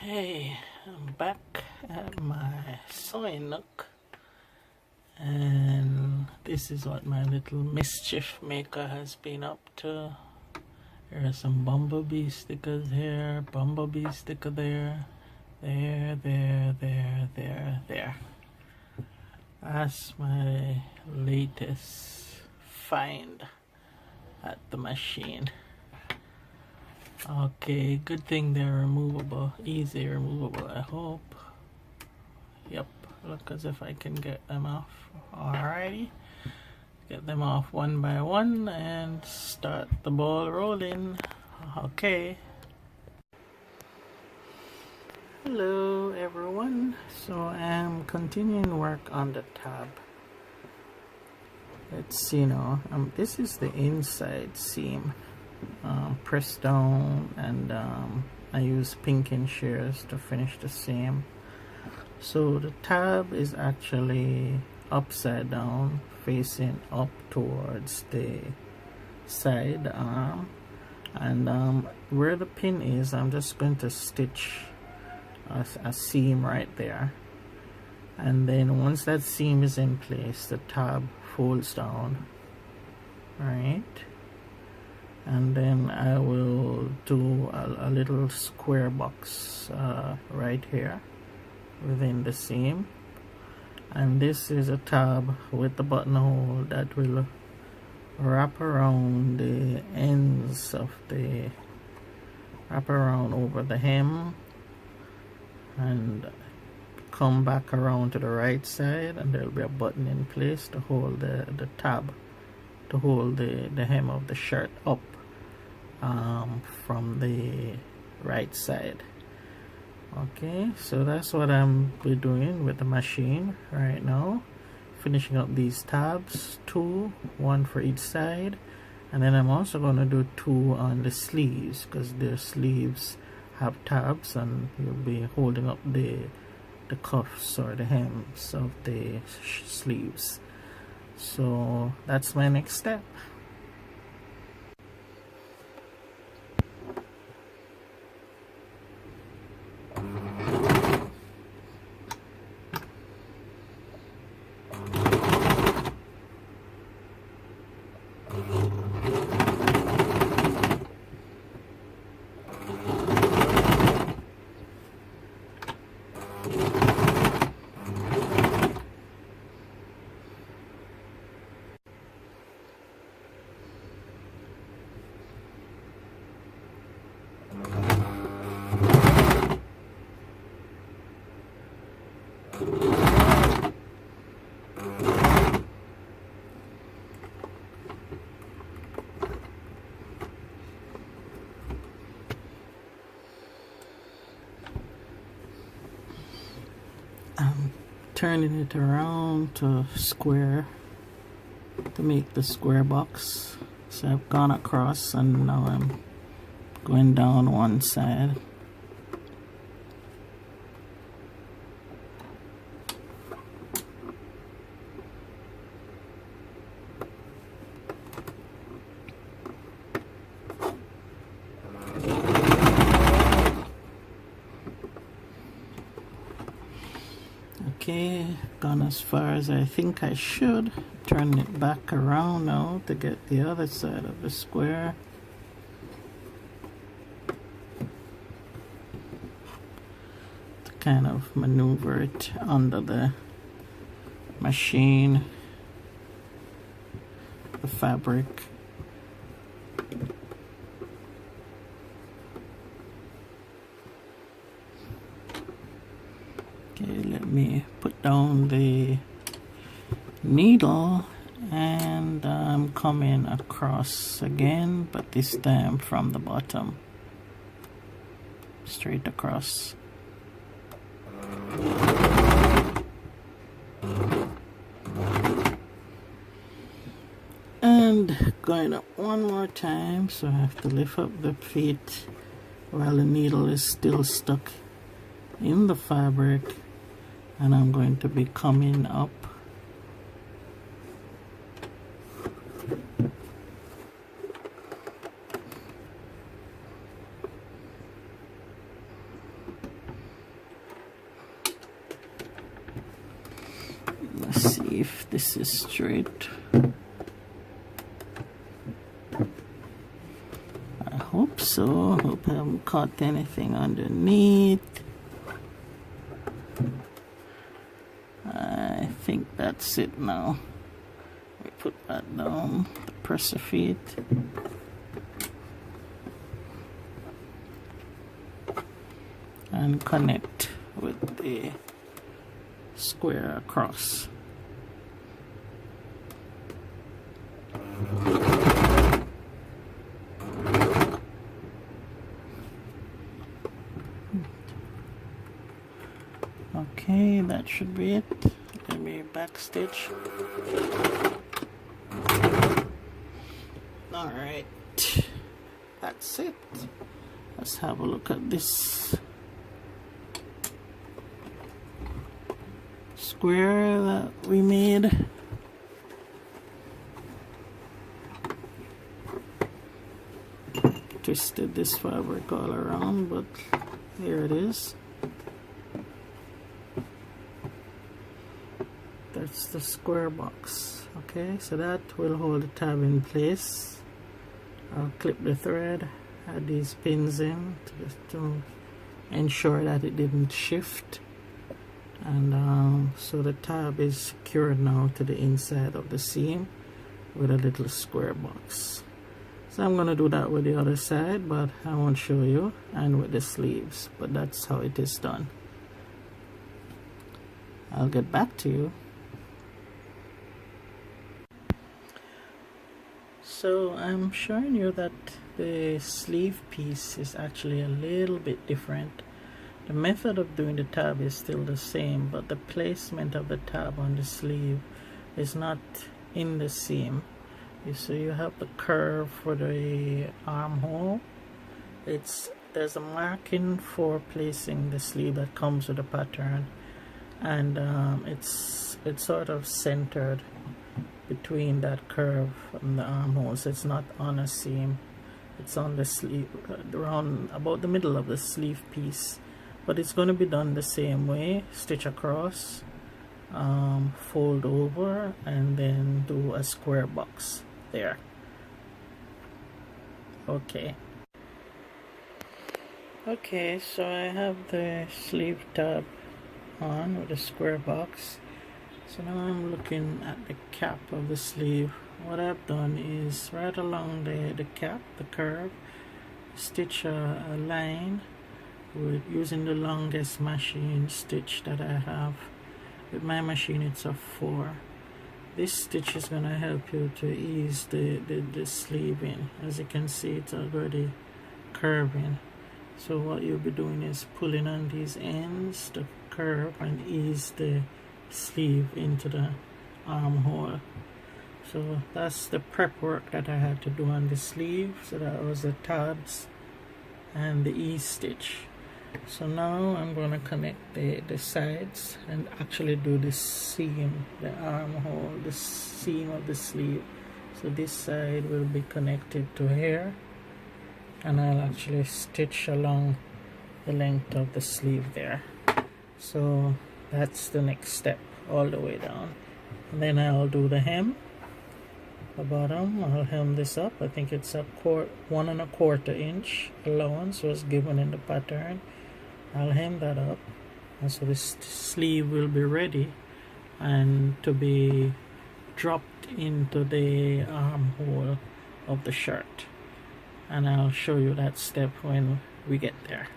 Hey, I'm back at my sewing nook, and this is what my little mischief maker has been up to. There are some bumblebee stickers here, bumblebee sticker there, there. That's my latest find at the machine. Okay, good thing they're removable, easy removable, I hope. Yep, look as if I can get them off. Alrighty, get them off one by one and start the ball rolling. Okay. Hello everyone, so I'm continuing work on the tab. Let's see now, this is the inside seam. Press down, and I use pinking shears to finish the seam. So the tab is actually upside down, facing up towards the side arm, and where the pin is, I'm just going to stitch a seam right there, and then once that seam is in place, the tab folds down, right? And then I will do a little square box right here within the seam, and this is a tab with the buttonhole that will wrap around the ends of the wrap around over the hem and come back around to the right side, and there'll be a button in place to hold the tab, to hold the hem of the shirt up from the right side. Okay, so that's what I'm doing with the machine right now, finishing up these tabs, one for each side, and then I'm also going to do two on the sleeves, because the sleeves have tabs and you'll be holding up the cuffs or the hems of the sleeves. So that's my next step. I'm turning it around to square, to make the square box. So I've gone across and now I'm going down one side. Okay, gone as far as I think I should. Turn it back around now to get the other side of the square. To kind of maneuver it under the machine, the fabric. Okay, let me put down the needle, and I'm coming across again, but this time from the bottom, straight across. And going up one more time, so I have to lift up the feet while the needle is still stuck in the fabric, and I'm going to be coming up see if this is straight. I hope so. Hope I haven't caught anything underneath. I think that's it now. We put that down, the presser feet. And connect with the square across. Okay, that should be it. Let me back stitch. Alright, that's it. Let's have a look at this square that we made. Twisted this fabric all around, but here it is. That's the square box. Okay, so that will hold the tab in place. I'll clip the thread, add these pins in to ensure that it didn't shift. And so the tab is secured now to the inside of the seam with a little square box. So I'm going to do that with the other side, but I won't show you, and with the sleeves, but that's how it is done. I'll get back to you. So I'm showing you that the sleeve piece is actually a little bit different. The method of doing the tab is still the same, but the placement of the tab on the sleeve is not in the seam. So you have the curve for the armhole. There's a marking for placing the sleeve that comes with the pattern, and it's sort of centered between that curve and the armhole. So it's not on a seam, it's on the sleeve, around about the middle of the sleeve piece. But it's going to be done the same way: stitch across, fold over, and then do a square box there. Okay, so I have the sleeve tab on with a square box. So now I'm looking at the cap of the sleeve. What I've done is right along the cap, the curve, stitch a line with using the longest machine stitch that I have. With my machine it's a 4. This stitch is going to help you to ease the sleeve in. As you can see, it's already curving. So what you'll be doing is pulling on these ends, the curve, and ease the sleeve into the armhole. So that's the prep work that I had to do on the sleeve. So that was the tabs and the ease stitch. So now I'm going to connect the sides and actually do the seam, the armhole, the seam of the sleeve. So this side will be connected to here, and I'll actually stitch along the length of the sleeve there. So that's the next step, all the way down. And then I'll do the hem, the bottom. I'll hem this up. I think it's 1 1/4 inch allowance was given in the pattern. I'll hem that up, and so this sleeve will be ready and to be dropped into the armhole of the shirt. And I'll show you that step when we get there.